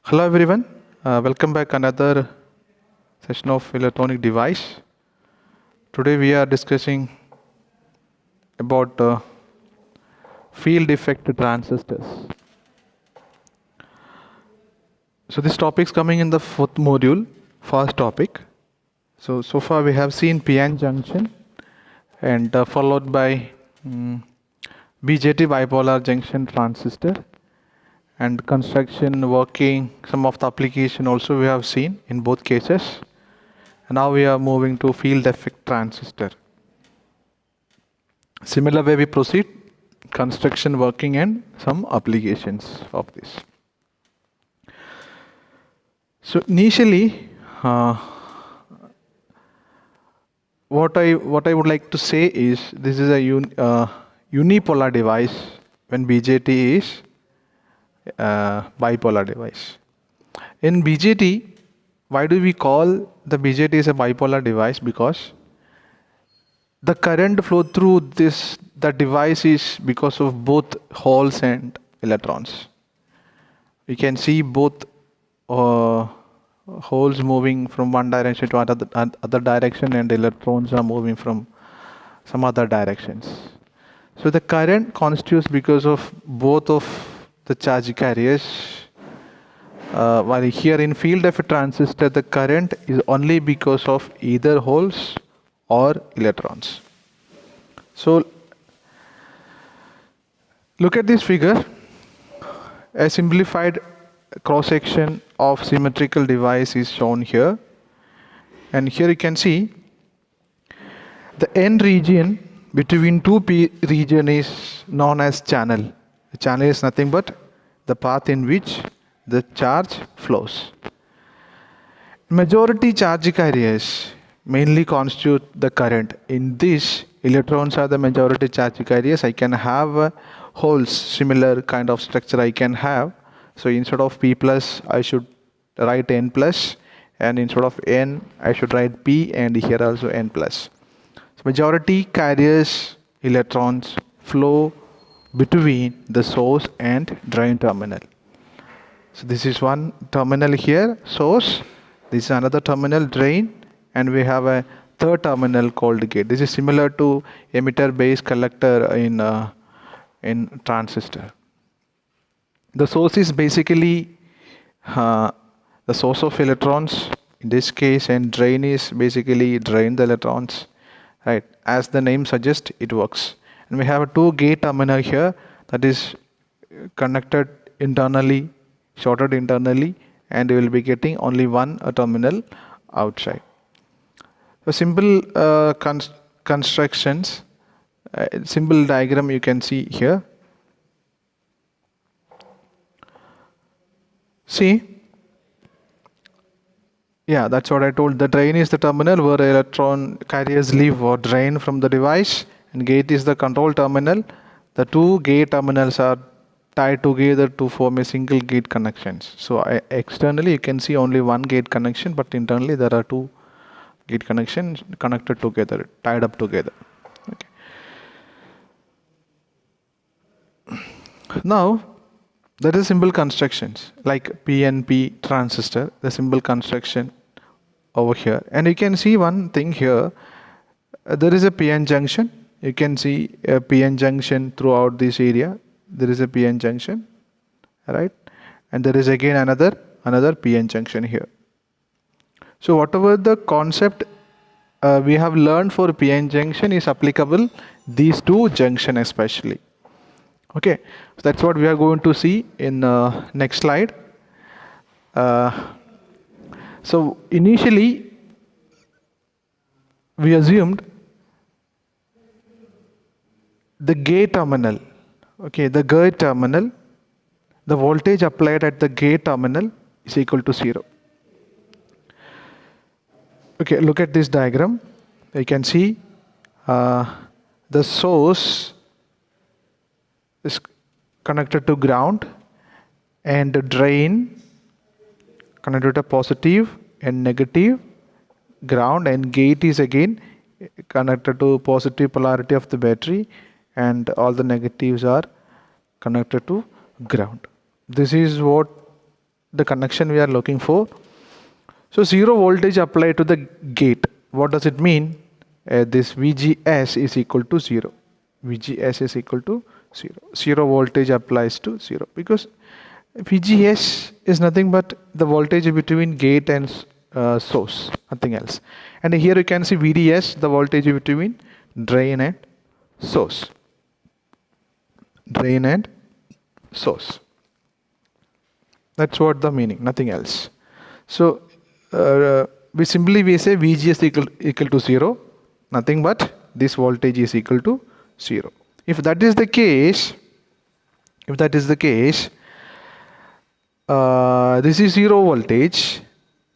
Hello everyone, welcome back another session of electronic device. Today we are discussing about field effect transistors. So this topic is coming in the fourth module, first topic. So far we have seen PN junction and followed by BJT bipolar junction transistor and construction, working, some of the application also we have seen in both cases. And now we are moving to field effect transistor. Similar way we proceed, construction, working and some applications of this. So initially, what I would like to say is this is a unipolar device when BJT is bipolar device. In BJT, why do we call the BJT as a bipolar device? Because the current flow through the device is because of both holes and electrons. We can see both holes moving from one direction to other direction, and electrons are moving from some other directions. So the current constitutes because of both of the charge carriers. While here in field effect transistor, the current is only because of either holes or electrons. So look at this figure, a simplified cross section of symmetrical device is shown here, and here you can see the N region between two P region is known as channel. The channel is nothing but the path in which the charge flows. Majority charge carriers mainly constitute the current. In this, electrons are the majority charge carriers. I can have holes, similar kind of structure I can have. So instead of P plus, I should write N plus, and instead of N, I should write P, and here also N plus. So majority carriers electrons flow between the source and drain terminal. So this is one terminal here, source. This is another terminal, drain, and we have a third terminal called gate. This is similar to emitter base collector in transistor. The source is basically the source of electrons in this case, and drain is basically drain the electrons, right? As the name suggests, it works. And we have a two gate terminal here that is connected internally, shorted internally, and we will be getting only one terminal outside. So simple constructions, simple diagram you can see here. See, yeah, that's what I told. The drain is the terminal where electron carriers leave or drain from the device, and gate is the control terminal. The two gate terminals are tied together to form a single gate connections. So externally you can see only one gate connection, but internally there are two gate connections connected together, tied up together. Okay. Now there is simple constructions like PNP transistor, the simple construction over here, and you can see one thing here. There is a PN junction. You can see a PN junction throughout this area. There is a PN junction, right? And there is again another PN junction here. So whatever the concept we have learned for PN junction is applicable these two junction especially. Okay, so that's what we are going to see in next slide. So initially we assumed the gate terminal, okay, the gate terminal, the voltage applied at the gate terminal is equal to 0. Okay, look at this diagram. You can see the source is connected to ground, and the drain connected to positive and negative ground, and gate is again connected to positive polarity of the battery, and all the negatives are connected to ground. This is what the connection we are looking for. So 0 voltage applied to the gate. What does it mean? This VGS is equal to 0. VGS is equal to 0. 0 voltage applies to 0 because VGS is nothing but the voltage between gate and source, nothing else. And here you can see VDS, the voltage between drain and source. Drain and source. That's what the meaning, nothing else. So we say VGS equal to 0, nothing but this voltage is equal to 0. If that is the case, this is 0 voltage,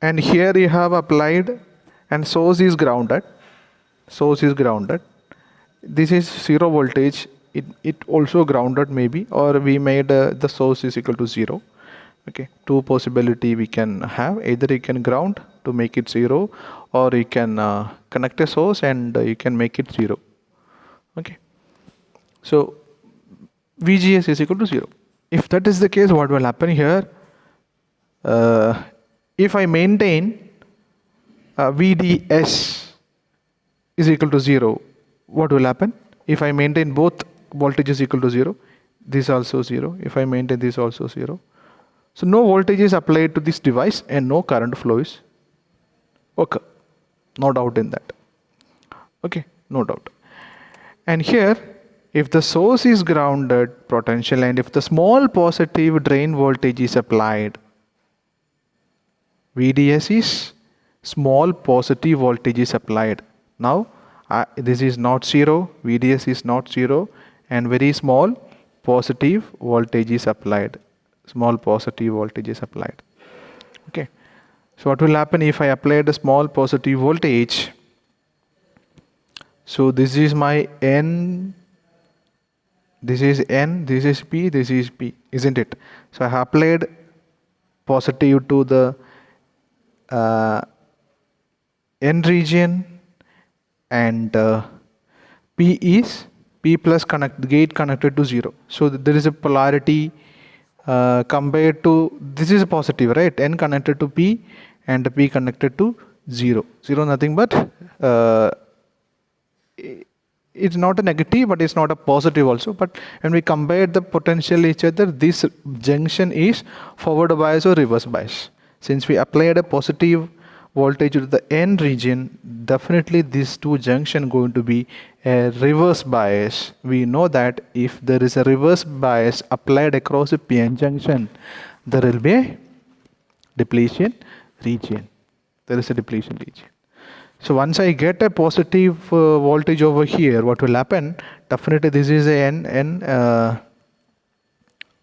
and here you have applied, and source is grounded. This is 0 voltage. It also grounded maybe, or we made the source is equal to 0. Okay, two possibility we can have. Either you can ground to make it 0, or you can connect a source and you can make it 0. Okay, so VGS is equal to 0. If that is the case, what will happen here? If I maintain VDS is equal to 0, what will happen? If I maintain both voltages equal to 0, this also 0. If I maintain this also 0. So no voltage is applied to this device and no current flow is occur. No doubt in that. Okay, no doubt. And here, if the source is grounded potential and if the small positive drain voltage is applied, VDS is small positive voltage is applied. Now this is not 0, VDS is not 0, and very small positive voltage is applied. Small positive voltage is applied. Okay, so what will happen if I apply the small positive voltage? So this is my N, this is N, this is P, this is P, isn't it? So I have applied positive to the N region, and P is P plus gate connected to 0. So there is a polarity compared to, this is a positive, right? N connected to P and P connected to 0. 0 nothing but it's not a negative, but it's not a positive also. But when we compare the potential each other, this junction is forward bias or reverse bias. Since we applied a positive voltage to the N region, definitely these two junction going to be a reverse bias. We know that if there is a reverse bias applied across a PN junction, there will be a depletion region. There is a depletion region. So once I get a positive voltage over here, what will happen? Definitely this is a N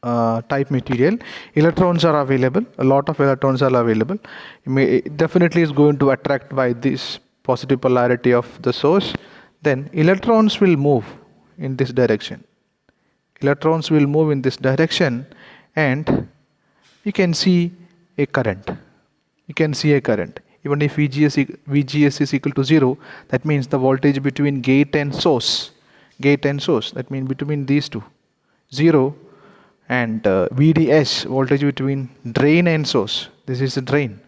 type material. Electrons are available. A lot of electrons are available. It definitely is going to attract by this positive polarity of the source. Then electrons will move in this direction. Electrons will move in this direction, and you can see a current. You can see a current. Even if VGS is equal to 0, that means the voltage between gate and source, that means between these two, 0, and VDS, voltage between drain and source. This is the drain.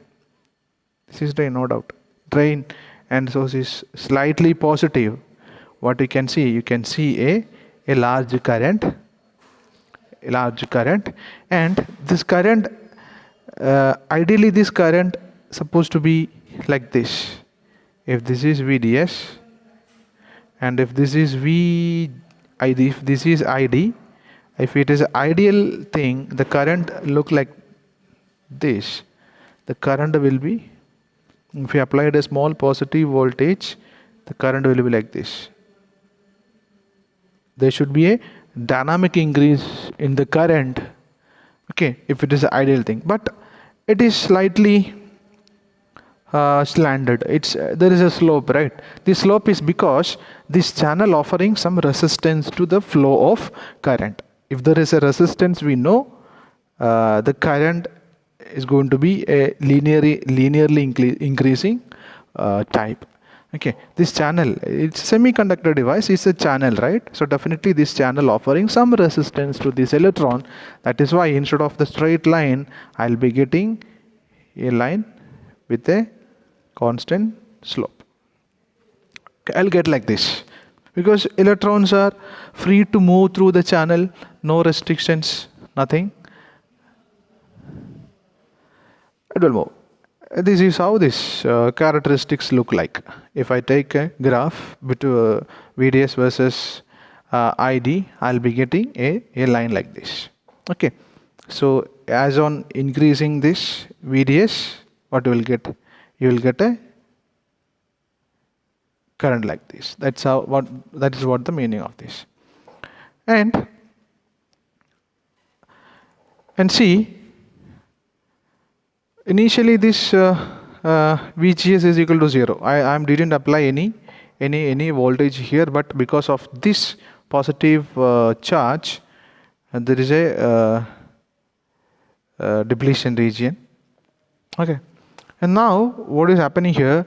This is drain, no doubt. Drain and source is slightly positive. What you can see a large current, and this current, ideally this current supposed to be like this. If this is VDS, and if this is if this is ID, if it is an ideal thing, the current look like this. The current will be, if you applied a small positive voltage, the current will be like this. There should be a dynamic increase in the current, okay, if it is an ideal thing, but it is slightly slanted. There is a slope, right? The slope is because this channel offering some resistance to the flow of current. If there is a resistance, we know the current is going to be a linearly increasing type. Okay, this channel, it's semiconductor device, is a channel, right? So definitely this channel offering some resistance to this electron. That is why instead of the straight line, I'll be getting a line with a constant slope. Okay, I'll get like this. Because electrons are free to move through the channel, no restrictions, nothing. It will move. This is how this characteristics look like. If I take a graph between VDS versus ID, I'll be getting a line like this. Okay. So as on increasing this VDS, what you will get? You will get a current like this. That is what the meaning of this. And see, initially this VGS is equal to 0. I didn't apply any voltage here, but because of this positive charge, there is a depletion region. Okay, and now what is happening here?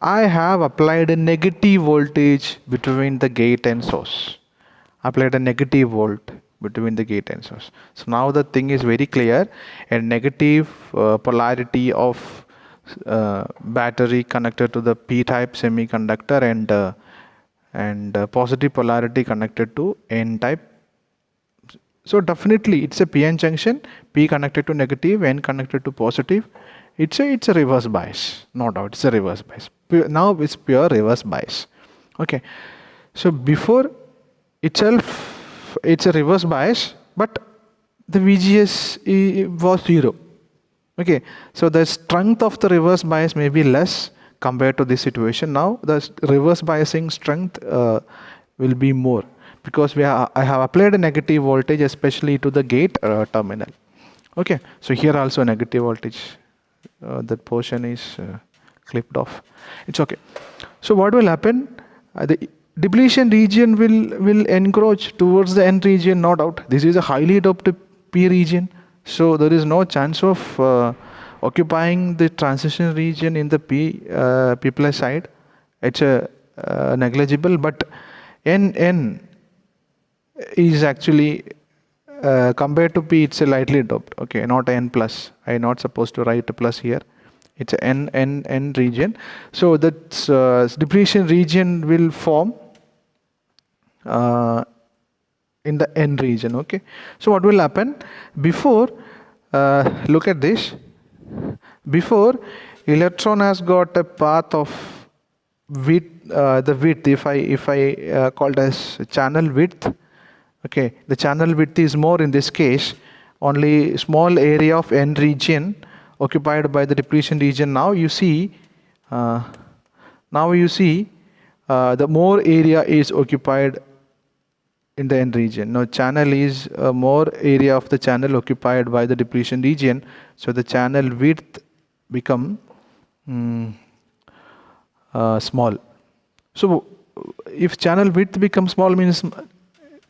I have applied a negative voltage between the gate and source. Applied a negative volt between the gate and source. So now the thing is very clear. A negative polarity of battery connected to the p-type semiconductor and positive polarity connected to n-type. So definitely it's a p-n junction, p connected to negative, n connected to positive. It's a reverse bias, no doubt. It's a reverse bias. Now it's pure reverse bias. Okay, so before itself it's a reverse bias, but the VGS was 0. Okay, so the strength of the reverse bias may be less compared to this situation. Now the reverse biasing strength will be more, because I have applied a negative voltage, especially to the gate terminal. Okay, so here also a negative voltage. That portion is clipped off. It's okay. So what will happen? The depletion region will encroach towards the N region, no doubt. This is a highly doped P region, so there is no chance of occupying the transition region in the P plus side. It's a negligible, but N is actually compared to P, it's a lightly doped. Okay, not N plus. I'm not supposed to write a plus here. It's a N region. So that depletion region will form in the N region. Okay. So what will happen? Before, look at this. Before, electron has got a path of width. The width, if I called as channel width. Okay, the channel width is more in this case. Only small area of N region occupied by the depletion region. Now you see, the more area is occupied in the N region. Now channel is more area of the channel occupied by the depletion region. So the channel width become small. So if channel width becomes small, means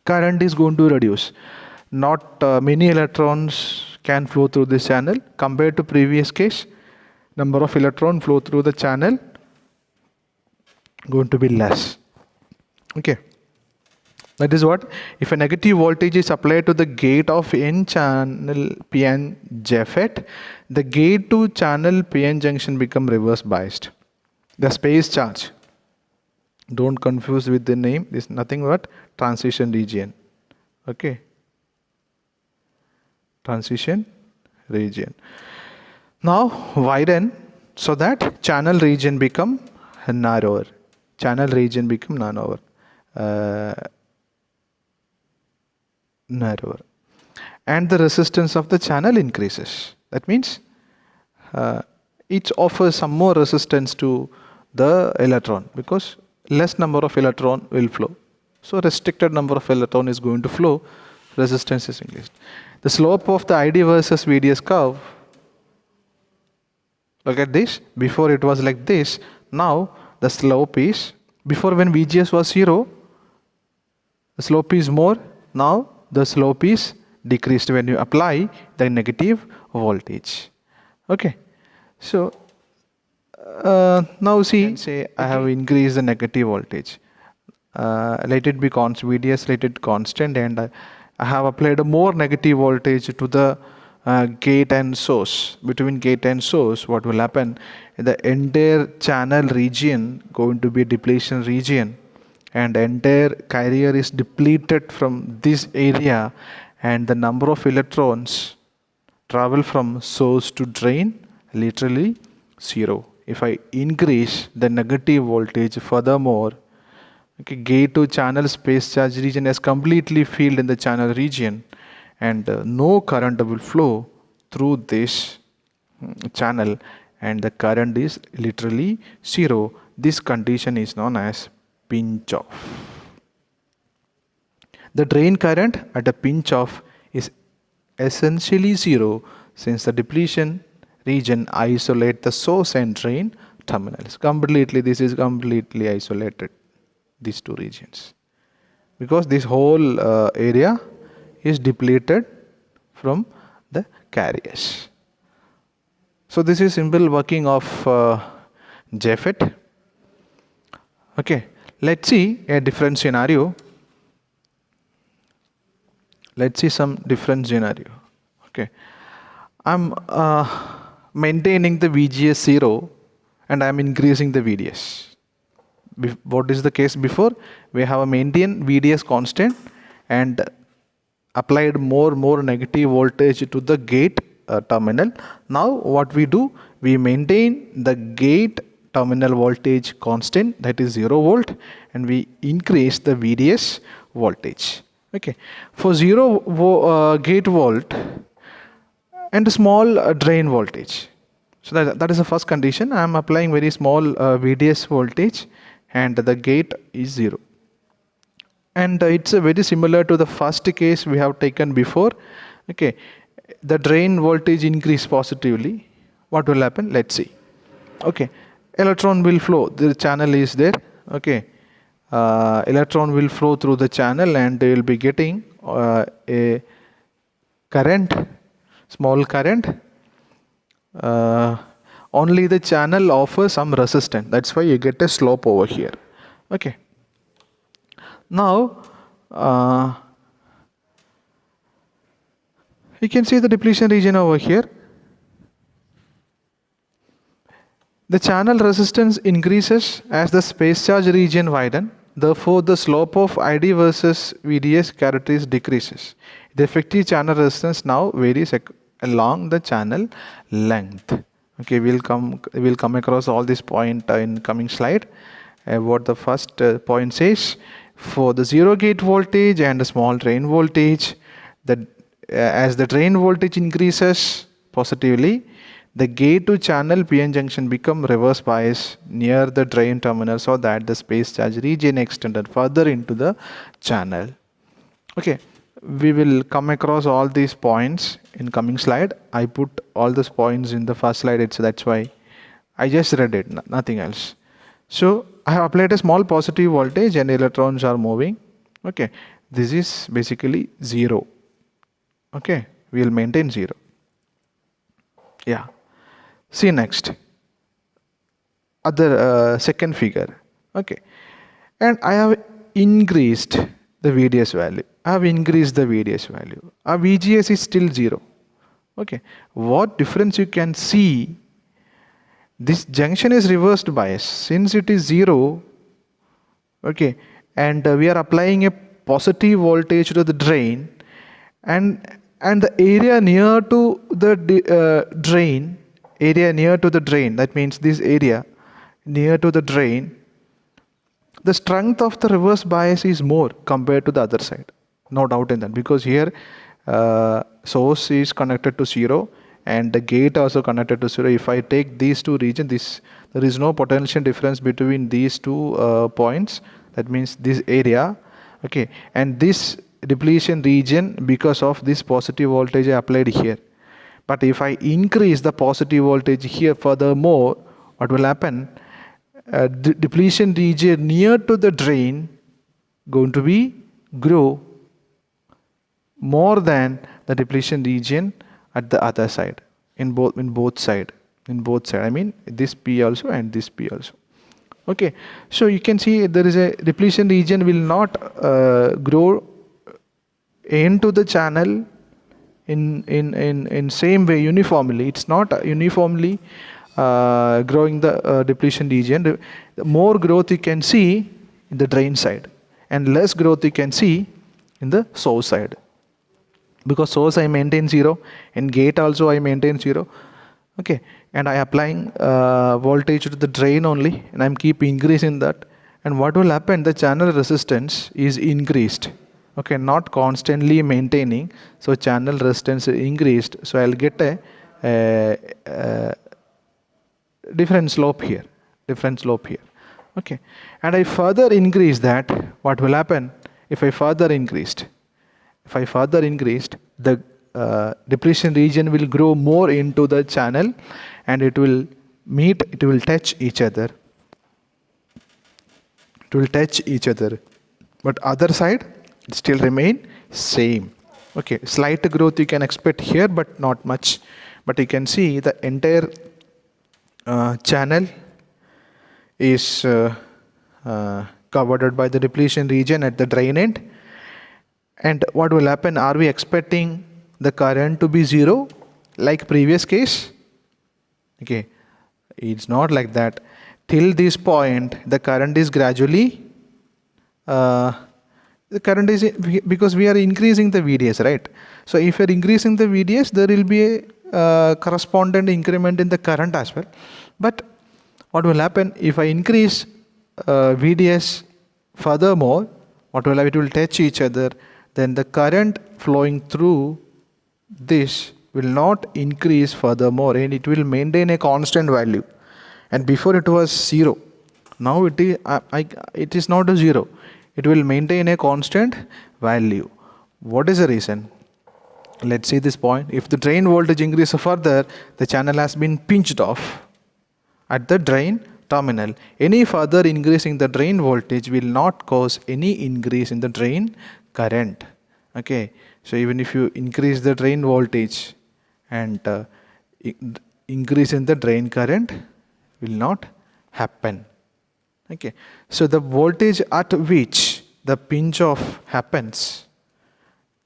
current is going to reduce. Not many electrons can flow through this channel. Compared to previous case, number of electrons flow through the channel going to be less. Okay, that is what, if a negative voltage is applied to the gate of N channel PN JFET, the gate to channel PN junction become reverse biased. The space charge, don't confuse with the name, this is nothing but transition region. Okay, transition region. Now widen so that channel region become narrower. Channel region become narrower. And the resistance of the channel increases. That means it offers some more resistance to the electron, because less number of electron will flow. So restricted number of electron is going to flow, resistance is increased. The slope of the ID versus VDS curve, look at this. Before it was like this. Now the slope is, before when VGS was 0, the slope is more. Now the slope is decreased when you apply the negative voltage. Okay, so Now see, say I have increased the negative voltage. Let it be VDS, let it constant, and I have applied a more negative voltage to the gate and source. Between gate and source, what will happen? The entire channel region going to be a depletion region, and entire carrier is depleted from this area, and the number of electrons travel from source to drain literally zero. If I increase the negative voltage furthermore, okay, gate to channel space charge region is completely filled in the channel region, and no current will flow through this channel, and the current is literally zero. This condition is known as pinch off. The drain current at a pinch off is essentially zero, since the depletion region isolate the source and drain terminals. This is completely isolated, these two regions, because this whole area is depleted from the carriers. So this is simple working of JFET. Okay, let's see a different scenario. Let's see some different scenario. Okay, I'm maintaining the VGS 0 and I'm increasing the VDS. What is the case before? We have a maintain VDS constant and applied more negative voltage to the gate terminal. Now what we do? We maintain the gate terminal voltage constant, that is 0 volt, and we increase the VDS voltage. Okay, for 0 gate volt and a small drain voltage. So that is the first condition. I am applying very small VDS voltage and the gate is 0. And it's very similar to the first case we have taken before. Okay, the drain voltage increase positively. What will happen? Let's see. Okay, electron will flow. The channel is there. Okay, electron will flow through the channel and they will be getting a current, small current. Only the channel offers some resistance. That's why you get a slope over here. Okay. Now you can see the depletion region over here. The channel resistance increases as the space charge region widens. Therefore, the slope of ID versus VDS characteristics decreases. The effective channel resistance now varies along the channel length. Okay, we'll come across all this point in coming slide. What the first point says: for the 0 gate voltage and the small drain voltage, as the drain voltage increases positively, the gate to channel PN junction become reverse bias near the drain terminal, so that the space charge region extended further into the channel. Okay, we will come across all these points in coming slide. I put all those points in the first slide, so that's why I just read it, nothing else. So I have applied a small positive voltage and electrons are moving. Okay, this is basically 0. Okay, we will maintain 0. Yeah. See next, other second figure. Okay, and I have increased the VDS value. I have increased the VDS value. Our VGS is still 0. Okay, what difference you can see? This junction is reversed bias since it is 0. Okay, and we are applying a positive voltage to the drain, and the area near to the drain. Area near to the drain, that means this area near to the drain, the strength of the reverse bias is more compared to the other side. No doubt in that, because here source is connected to 0 and the gate also connected to 0. If I take these two regions, there is no potential difference between these two points. That means this area, okay, and this depletion region, because of this positive voltage I applied here. But if I increase the positive voltage here furthermore, what will happen? The depletion region near to the drain going to be grow more than the depletion region at the other side, in both side. in both sides. I mean this P also and this P also. Okay, so you can see there is a depletion region will not grow into the channel in same way uniformly. It's not uniformly growing the depletion region. The more growth you can see in the drain side and less growth you can see in the source side, because source I maintain 0 and gate also I maintain 0. Okay, and I applying voltage to the drain only, and I'm keep increasing that, and what will happen, the channel resistance is increased. Okay, not constantly maintaining, so channel resistance increased, so I'll get a different slope here. Okay, and I further increase that, what will happen if I further increased? If I further increased, the depletion region will grow more into the channel, and it will touch each other. But other side, it still remain same. Okay, slight growth you can expect here, but not much. But you can see the entire channel is covered by the depletion region at the drain end. And what will happen? Are we expecting the current to be 0 like previous case? Okay, it's not like that. Till this point, the current is gradually because we are increasing the VDS, right? So if you are increasing the VDS, there will be a correspondent increment in the current as well. But what will happen if I increase VDS furthermore? What will happen? It will touch each other. Then the current flowing through this will not increase furthermore, and it will maintain a constant value. And before it was 0. Now it is not a 0. It will maintain a constant value. What is the reason? Let's see this point. If the drain voltage increases further, the channel has been pinched off at the drain terminal. Any further increase in the drain voltage will not cause any increase in the drain current. Okay, so even if you increase the drain voltage and increase in the drain current will not happen. Okay, so the voltage at which the pinch off happens,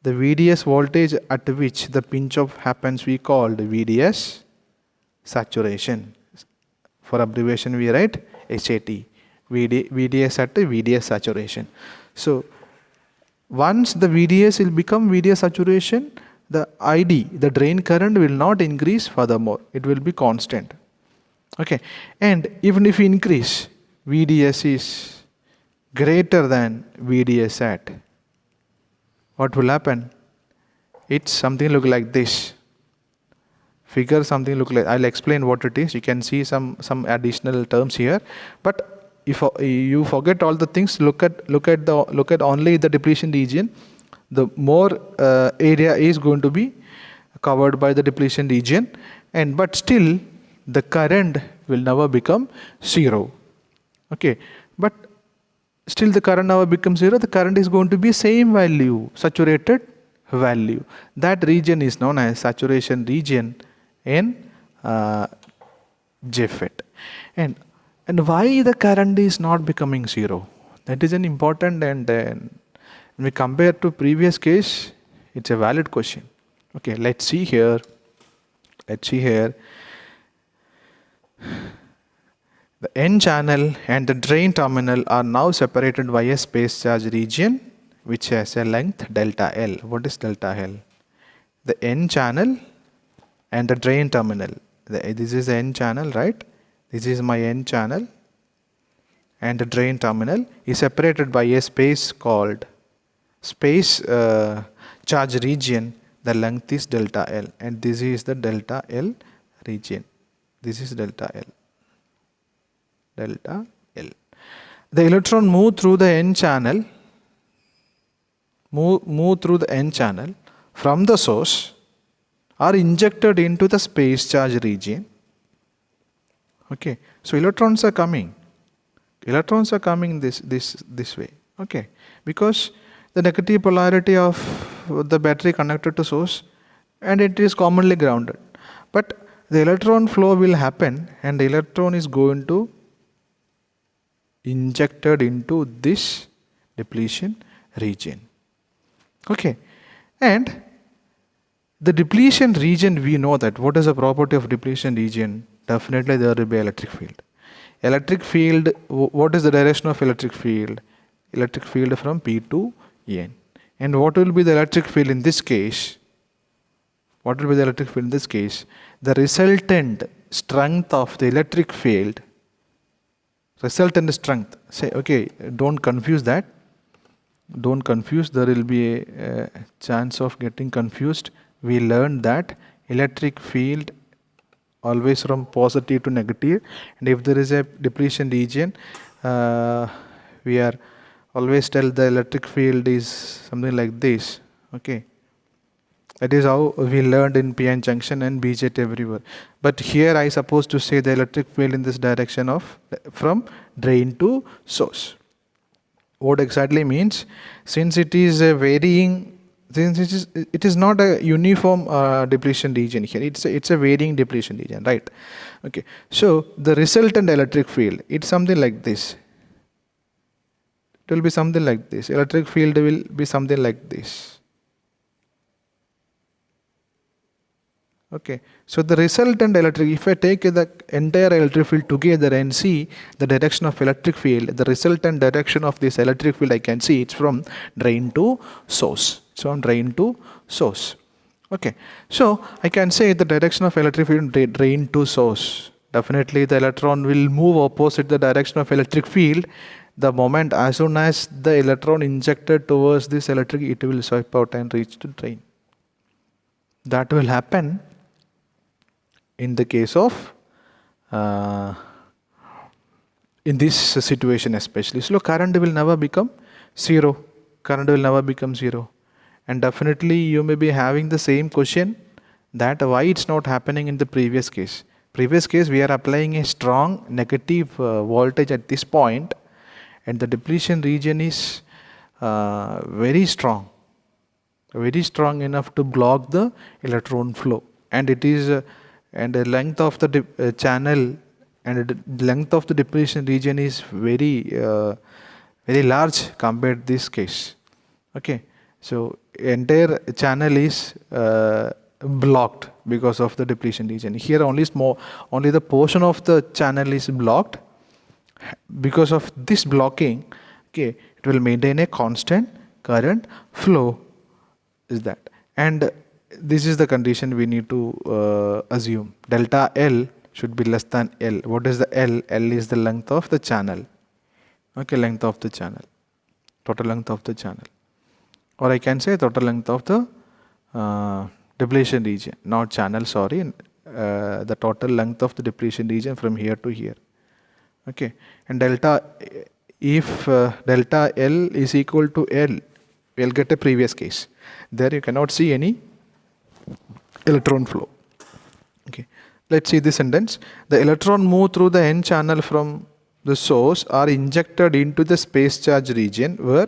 the VDS voltage at which the pinch off happens, we call the VDS saturation. For abbreviation we write HAT, VDS at VDS saturation. So once the VDS will become VDS saturation, the ID, the drain current will not increase furthermore. It will be constant. Okay, and even if we increase, VDS is greater than VDS at, what will happen? It's something look like this. Figure something look like, I'll explain what it is. You can see some additional terms here. But if you forget all the things, look at only the depletion region. The more area is going to be covered by the depletion region, but still the current will never become 0. Okay, but still the current never becomes 0. The current is going to be same value, saturated value. That region is known as saturation region in JFET. And why the current is not becoming 0? That is an important, and when we compare to previous case, it's a valid question. Okay, let's see here. The N channel and the drain terminal are now separated by a space charge region which has a length delta L. What is delta L? The N channel and the drain terminal. This is the N channel, right? This is my N channel, and the drain terminal is separated by a space called space charge region. The length is delta L, and this is the delta L region. This is delta L. The electron move through the N channel, from the source, are injected into the space charge region. Okay, so electrons are coming this way. Okay, because the negative polarity of the battery connected to source, and it is commonly grounded. But the electron flow will happen and the electron is going to injected into this depletion region. Okay, and the depletion region, we know that what is the property of depletion region? Definitely there will be electric field. Electric field, what is the direction of electric field? Electric field from P to N. And what will be the electric field in this case? What will be the electric field in this case? The resultant strength of the electric field, resultant strength, say, okay, don't confuse that. Don't confuse, there will be a chance of getting confused. We learned that electric field always from positive to negative, and if there is a depletion region, we are always tell the electric field is something like this. Okay, that is how we learned in PN junction and BJT everywhere. But here I suppose to say the electric field in this direction of from drain to source. What exactly means? Since it is a varying, since it is not a uniform depletion region here, it's a varying depletion region, right? Okay, so the resultant electric field, it's something like this. It will be something like this. Electric field will be something like this. Okay, so the resultant electric, if I take the entire electric field together and see the direction of electric field, the resultant direction of this electric field, I can see it's from drain to source. So from drain to source. Okay, so I can say the direction of electric field drain to source. Definitely the electron will move opposite the direction of electric field. The moment as soon as the electron injected towards this electric, it will swipe out and reach to drain. That will happen in the case of in this situation especially. So current will never become zero. Current will never become zero. And definitely you may be having the same question that why it's not happening in the previous case. Previous case we are applying a strong negative voltage at this point, and the depletion region is very strong enough to block the electron flow, and it is and the length of the channel and the length of the depletion region is very very large compared to this case. Okay, so entire channel is blocked because of the depletion region. Here only the portion of the channel is blocked. Because of this blocking, okay, it will maintain a constant current flow, is that. And this is the condition we need to assume. Delta L should be less than L. What is the L? L is the length of the channel. Okay, length of the channel. Total length of the channel. Or I can say total length of the depletion region. Not channel, sorry. The total length of the depletion region from here to here. Okay. And delta, if delta L is equal to L, we'll get a previous case. There you cannot see any electron flow. Okay, let's see this sentence. The electron move through the n channel from the source are injected into the space charge region where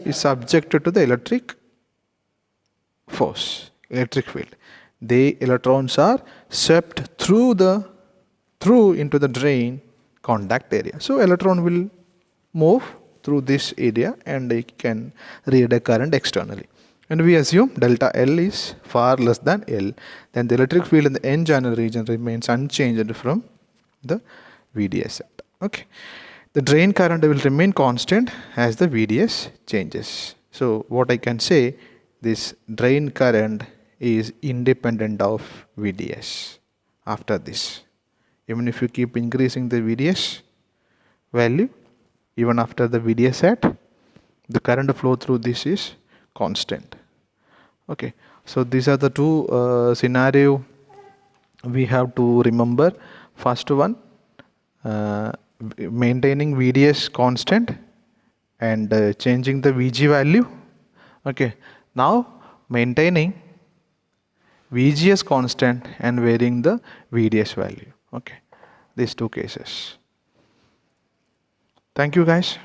is subjected to the electric force, electric field. The electrons are swept through into the drain contact area. So electron will move through this area and it can read a current externally. And we assume delta L is far less than L, then the electric field in the n channel region remains unchanged from the VDS set. Okay, the drain current will remain constant as the VDS changes. So what I can say, this drain current is independent of VDS after this. Even if you keep increasing the VDS value, even after the VDS set, the current flow through this is constant. Okay, so these are the two scenario we have to remember. First one, maintaining VDS constant and changing the VG value. Okay, now maintaining VGS constant and varying the VDS value. Okay, these two cases. Thank you guys.